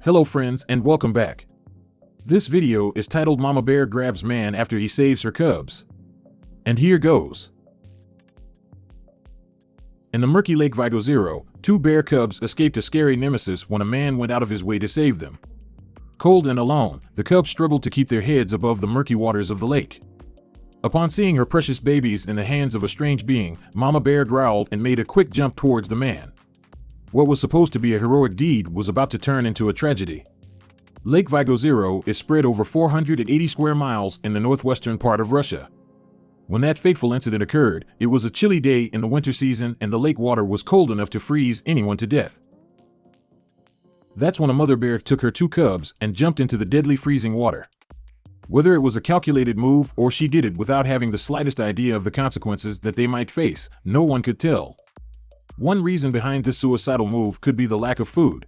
Hello friends and welcome back. This video is titled Mama Bear Grabs Man After He Saves Her Cubs. And here goes. In the murky Lake Vygozero, two bear cubs escaped a scary nemesis when a man went out of his way to save them. Cold and alone, the cubs struggled to keep their heads above the murky waters of the lake. Upon seeing her precious babies in the hands of a strange being, Mama Bear growled and made a quick jump towards the man. What was supposed to be a heroic deed was about to turn into a tragedy. Lake Vygozero is spread over 480 square miles in the northwestern part of Russia. When that fateful incident occurred, it was a chilly day in the winter season and the lake water was cold enough to freeze anyone to death. That's when a mother bear took her two cubs and jumped into the deadly freezing water. Whether it was a calculated move or she did it without having the slightest idea of the consequences that they might face, no one could tell. One reason behind this suicidal move could be the lack of food.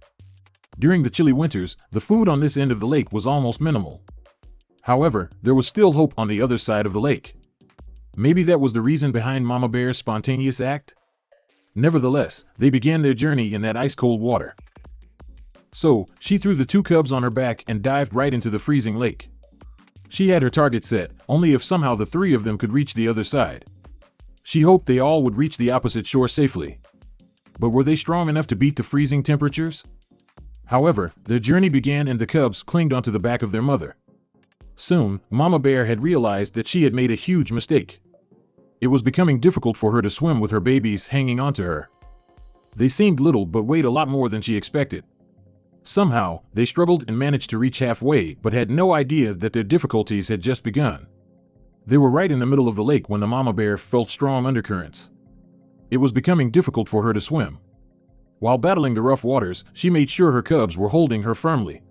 During the chilly winters, the food on this end of the lake was almost minimal. However, there was still hope on the other side of the lake. Maybe that was the reason behind Mama Bear's spontaneous act? Nevertheless, they began their journey in that ice-cold water. So, she threw the two cubs on her back and dived right into the freezing lake. She had her target set, only if somehow the three of them could reach the other side. She hoped they all would reach the opposite shore safely. But were they strong enough to beat the freezing temperatures? However, their journey began and the cubs clinged onto the back of their mother. Soon, Mama Bear had realized that she had made a huge mistake. It was becoming difficult for her to swim with her babies hanging onto her. They seemed little but weighed a lot more than she expected. Somehow, they struggled and managed to reach halfway but had no idea that their difficulties had just begun. They were right in the middle of the lake when the Mama Bear felt strong undercurrents. It was becoming difficult for her to swim. While battling the rough waters, she made sure her cubs were holding her firmly.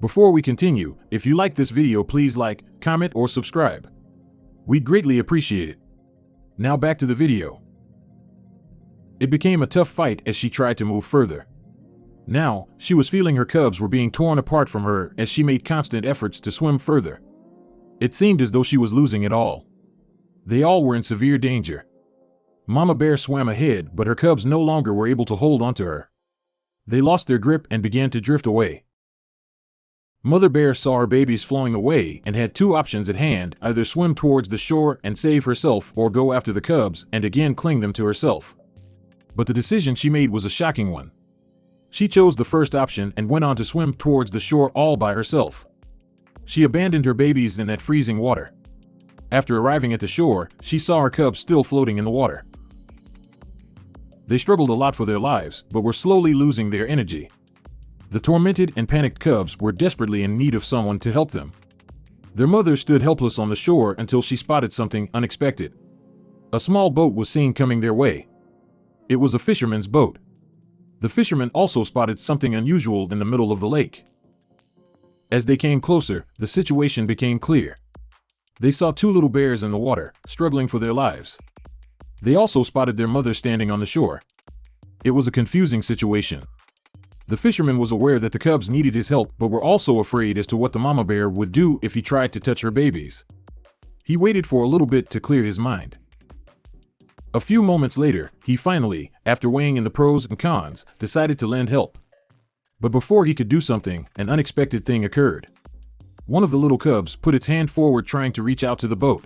Before we continue, if you like this video, please like, comment, or subscribe. We'd greatly appreciate it. Now back to the video. It became a tough fight as she tried to move further. Now, she was feeling her cubs were being torn apart from her as she made constant efforts to swim further. It seemed as though she was losing it all. They all were in severe danger. Mama Bear swam ahead, but her cubs no longer were able to hold onto her. They lost their grip and began to drift away. Mother Bear saw her babies flowing away and had two options at hand: either swim towards the shore and save herself or go after the cubs and again cling them to herself. But the decision she made was a shocking one. She chose the first option and went on to swim towards the shore all by herself. She abandoned her babies in that freezing water. After arriving at the shore, she saw her cubs still floating in the water. They struggled a lot for their lives, but were slowly losing their energy. The tormented and panicked cubs were desperately in need of someone to help them. Their mother stood helpless on the shore until she spotted something unexpected. A small boat was seen coming their way. It was a fisherman's boat. The fisherman also spotted something unusual in the middle of the lake. As they came closer, the situation became clear. They saw two little bears in the water, struggling for their lives. They also spotted their mother standing on the shore. It was a confusing situation. The fisherman was aware that the cubs needed his help but were also afraid as to what the Mama Bear would do if he tried to touch her babies. He waited for a little bit to clear his mind. A few moments later, he finally, after weighing in the pros and cons, decided to lend help. But before he could do something, an unexpected thing occurred. One of the little cubs put its hand forward trying to reach out to the boat.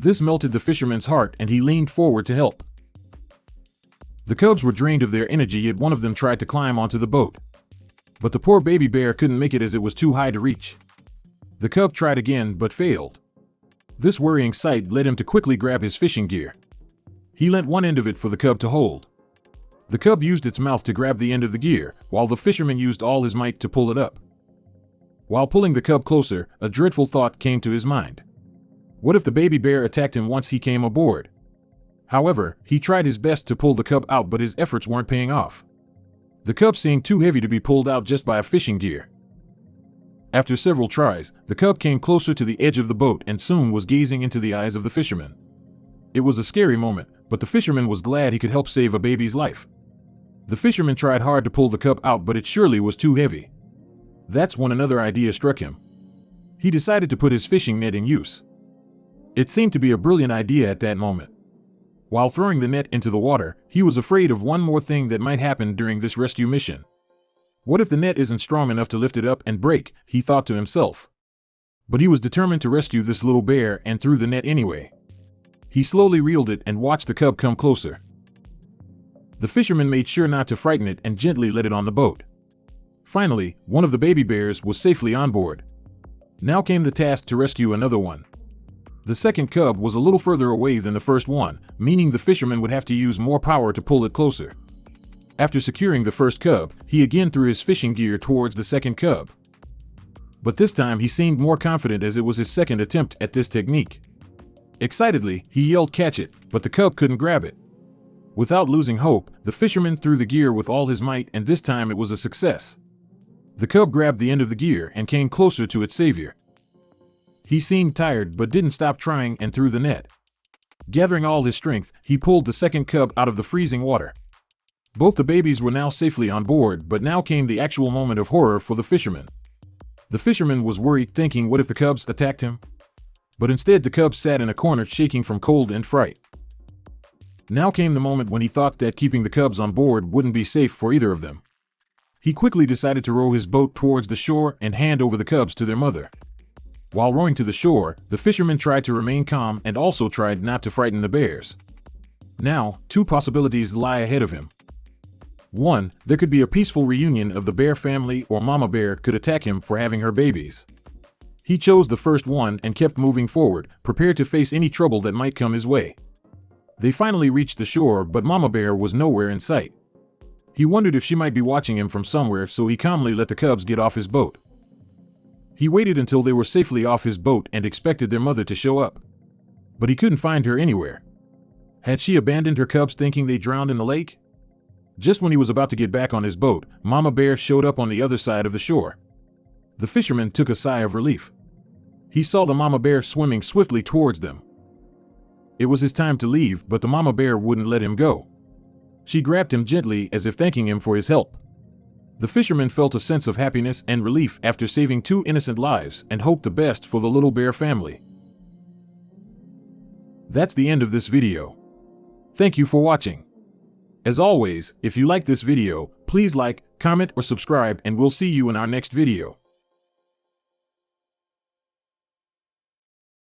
This melted the fisherman's heart and he leaned forward to help. The cubs were drained of their energy, yet one of them tried to climb onto the boat. But the poor baby bear couldn't make it as it was too high to reach. The cub tried again but failed. This worrying sight led him to quickly grab his fishing gear. He lent one end of it for the cub to hold. The cub used its mouth to grab the end of the gear, while the fisherman used all his might to pull it up. While pulling the cub closer, a dreadful thought came to his mind. What if the baby bear attacked him once he came aboard? However, he tried his best to pull the cub out, but his efforts weren't paying off. The cub seemed too heavy to be pulled out just by a fishing gear. After several tries, the cub came closer to the edge of the boat and soon was gazing into the eyes of the fisherman. It was a scary moment, but the fisherman was glad he could help save a baby's life. The fisherman tried hard to pull the cub out, but it surely was too heavy. That's when another idea struck him. He decided to put his fishing net in use. It seemed to be a brilliant idea at that moment. While throwing the net into the water, he was afraid of one more thing that might happen during this rescue mission. What if the net isn't strong enough to lift it up and break, he thought to himself. But he was determined to rescue this little bear and threw the net anyway. He slowly reeled it and watched the cub come closer. The fisherman made sure not to frighten it and gently let it on the boat. Finally, one of the baby bears was safely on board. Now came the task to rescue another one. The second cub was a little further away than the first one, meaning the fisherman would have to use more power to pull it closer. After securing the first cub, he again threw his fishing gear towards the second cub. But this time he seemed more confident as it was his second attempt at this technique. Excitedly, he yelled, "Catch it," but the cub couldn't grab it. Without losing hope, the fisherman threw the gear with all his might, and this time it was a success. The cub grabbed the end of the gear and came closer to its savior. He seemed tired but didn't stop trying and threw the net. Gathering all his strength, he pulled the second cub out of the freezing water. Both the babies were now safely on board, but now came the actual moment of horror for the fisherman. The fisherman was worried, thinking, what if the cubs attacked him? But instead the cub sat in a corner shaking from cold and fright. Now came the moment when he thought that keeping the cubs on board wouldn't be safe for either of them. He quickly decided to row his boat towards the shore and hand over the cubs to their mother. While rowing to the shore, the fisherman tried to remain calm and also tried not to frighten the bears. Now, two possibilities lie ahead of him. 1. There could be a peaceful reunion of the bear family, or Mama Bear could attack him for having her babies. He chose the first one and kept moving forward, prepared to face any trouble that might come his way. They finally reached the shore, but Mama Bear was nowhere in sight. He wondered if she might be watching him from somewhere, so he calmly let the cubs get off his boat. He waited until they were safely off his boat and expected their mother to show up. But he couldn't find her anywhere. Had she abandoned her cubs thinking they drowned in the lake? Just when he was about to get back on his boat, Mama Bear showed up on the other side of the shore. The fisherman took a sigh of relief. He saw the Mama Bear swimming swiftly towards them. It was his time to leave, but the Mama Bear wouldn't let him go. She grabbed him gently as if thanking him for his help. The fisherman felt a sense of happiness and relief after saving two innocent lives and hoped the best for the little bear family. That's the end of this video. Thank you for watching. As always, if you like this video, please like, comment, or subscribe, and we'll see you in our next video.